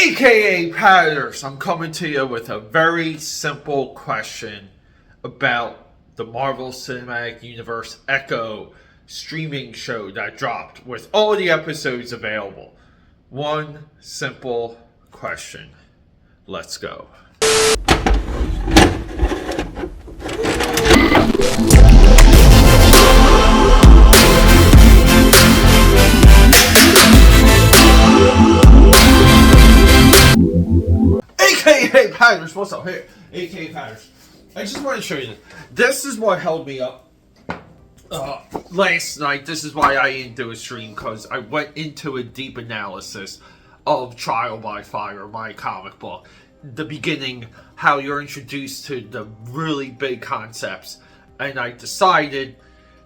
AKA Patters, I'm coming to you with a very simple question about the Marvel Cinematic Universe Echo streaming show that dropped with all the episodes available. One simple question. Let's go. AKA Patters, what's up? Here, AKA Patters. I just want to show you this. This is what held me up last night. This is why I didn't do a stream, because I went into a deep analysis of Trial by Fire, my comic book. The beginning, how you're introduced to the really big concepts. And I decided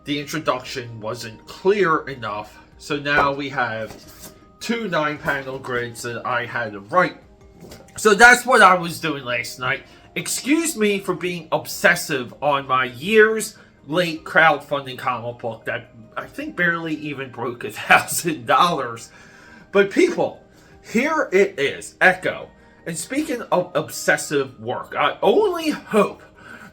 the introduction wasn't clear enough. So now we have two 9-panel grids that I had to write. So that's what I was doing last night. Excuse me for being obsessive on my years late crowdfunding comic book that I think barely even broke $1,000. But people, here it is, Echo. And speaking of obsessive work, I only hope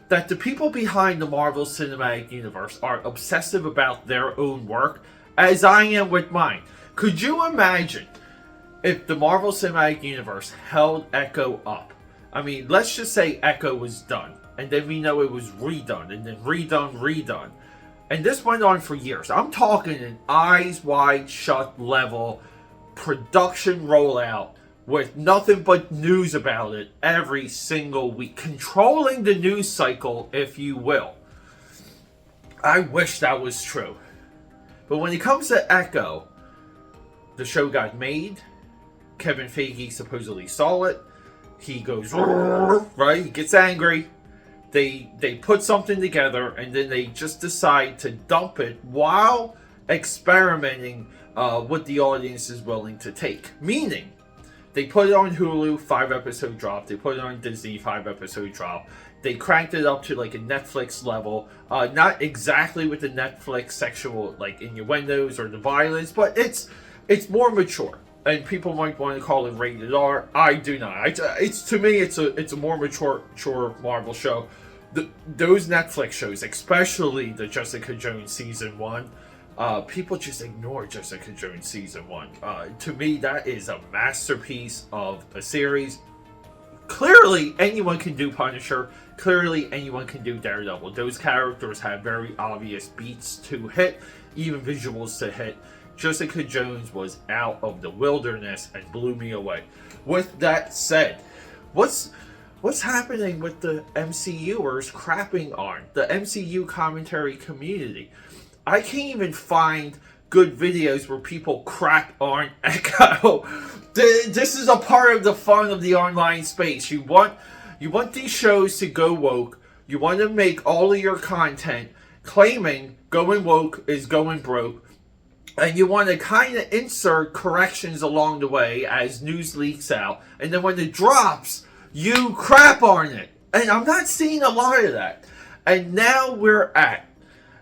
that the people behind the Marvel Cinematic Universe are obsessive about their own work as I am with mine. Could you imagine if the Marvel Cinematic Universe held Echo up? I mean, let's just say Echo was done, and then we know it was redone, and then redone. And this went on for years. I'm talking an eyes wide shut level production rollout with nothing but news about it every single week. Controlling the news cycle, if you will. I wish that was true. But when it comes to Echo, the show got made. Kevin Feige supposedly saw it. He goes, right? He gets angry. They put something together, and then they just decide to dump it while experimenting what the audience is willing to take. Meaning, they put it on Hulu, 5-episode drop. They put it on Disney, 5-episode drop. They cranked it up to like a Netflix level. Not exactly with the Netflix sexual like innuendos or the violence, but it's more mature. And people might want to call it rated R. I do not. To me, it's a more mature Marvel show. Those Netflix shows, especially the Jessica Jones season 1, people just ignore Jessica Jones season 1. To me, that is a masterpiece of a series. Clearly, anyone can do Punisher. Clearly, anyone can do Daredevil. Those characters have very obvious beats to hit, even visuals to hit. Jessica Jones was out of the wilderness and blew me away. With that said, what's happening with the MCUers crapping on the MCU commentary community? I can't even find good videos where people crap on Echo. This is a part of the fun of the online space. You want these shows to go woke. You want to make all of your content claiming going woke is going broke. And you want to kind of insert corrections along the way as news leaks out. And then when it drops, you crap on it. And I'm not seeing a lot of that. And now we're at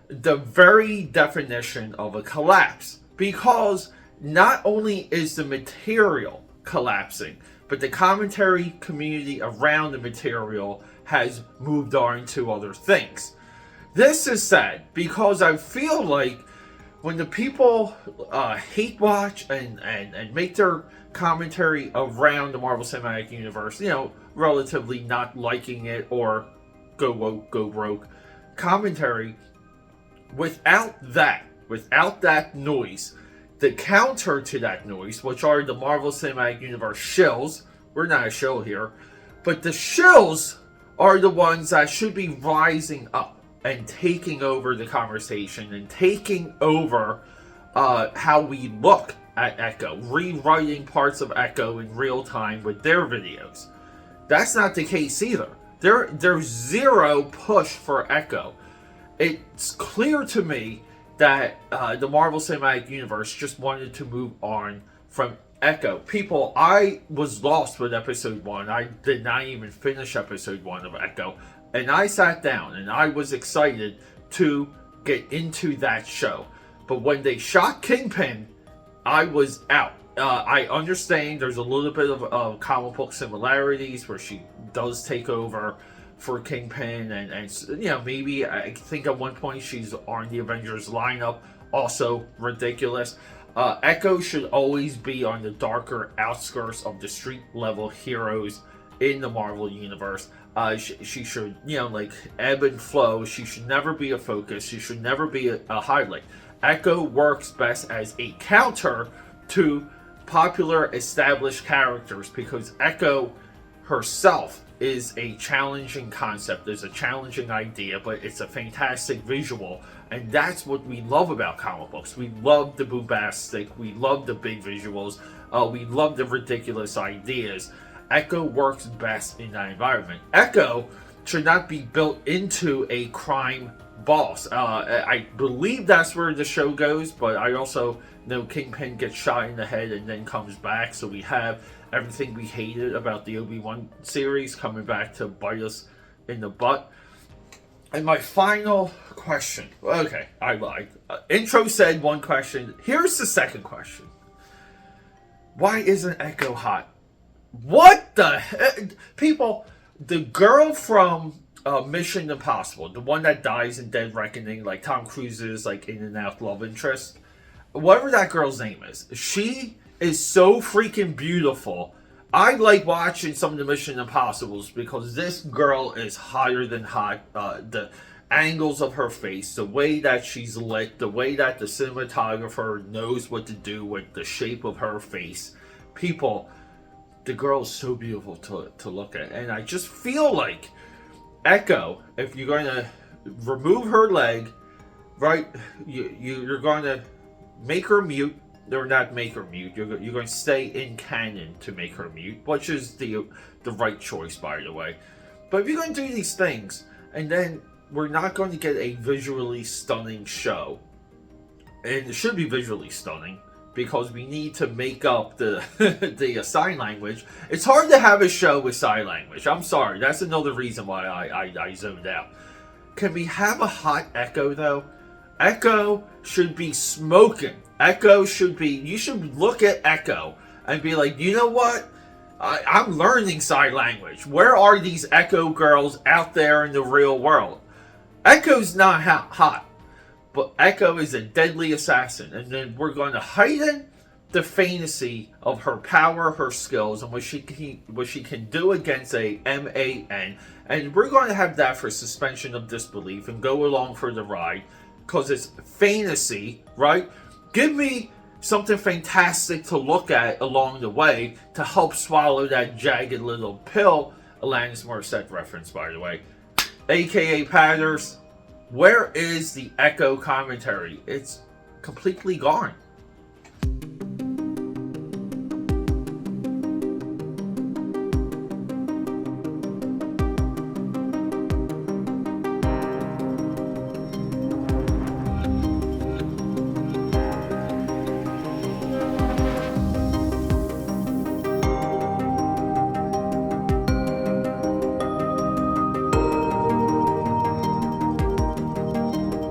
the very definition of a collapse. Because not only is the material collapsing, but the commentary community around the material has moved on to other things. This is sad because I feel like when the people hate watch and make their commentary around the Marvel Cinematic Universe, relatively not liking it or go woke, go broke commentary, without that noise, the counter to that noise, which are the Marvel Cinematic Universe shills, we're not a shill here, but the shills are the ones that should be rising up and taking over the conversation and taking over how we look at Echo, rewriting parts of Echo in real time with their videos. That's not the case either. There's zero push for Echo. It's clear to me that the Marvel Cinematic Universe just wanted to move on from Echo. People, I was lost with episode 1. I did not even finish episode 1 of Echo. And I sat down and I was excited to get into that show. But when they shot Kingpin, I was out. I understand there's a little bit of comic book similarities where she does take over for Kingpin, and you know, maybe I think at one point she's on the Avengers lineup. Also ridiculous. Echo should always be on the darker outskirts of the street level heroes in the Marvel universe. She should, you know, like, ebb and flow. She should never be a focus. She should never be a highlight. Echo works best as a counter to popular established characters because Echo herself is a challenging concept, is a challenging idea, but it's a fantastic visual, and that's what we love about comic books. We love the bombastic, we love the big visuals, we love the ridiculous ideas. Echo works best in that environment. Echo should not be built into a crime boss. I believe that's where the show goes, but I also know Kingpin gets shot in the head and then comes back, so we have everything we hated about the Obi-Wan series coming back to bite us in the butt. And my final question. Okay, I lied. Intro said one question. Here's the second question. Why isn't Echo hot? What the heck? People, the girl from Mission Impossible, the one that dies in Dead Reckoning, like Tom Cruise's like in and out love interest, whatever that girl's name is, she is so freaking beautiful. I like watching some of the Mission Impossibles because this girl is hotter than hot. The angles of her face, the way that she's lit, the way that the cinematographer knows what to do with the shape of her face. People, the girl is so beautiful to look at. And I just feel like Echo, if you're going to remove her leg, right, you're going to make her mute, or not make her mute, you're going to stay in canon to make her mute, which is the right choice, by the way. But if you're going to do these things, and then we're not going to get a visually stunning show, and it should be visually stunning, because we need to make up the the sign language. It's hard to have a show with sign language. I'm sorry, that's another reason why I zoned out. Can we have a hot Echo, though? Echo should be smoking. Echo should be, you should look at Echo and be like, you know what? I'm learning sign language. Where are these Echo girls out there in the real world? Echo's not hot, but Echo is a deadly assassin. And then we're going to heighten the fantasy of her power, her skills, and what she can do against a MAN. And we're going to have that for suspension of disbelief and go along for the ride. Because it's fantasy, right? Give me something fantastic to look at along the way to help swallow that jagged little pill. Alanis Morissette reference, by the way. AKA Padders, where is the Echo commentary? It's completely gone.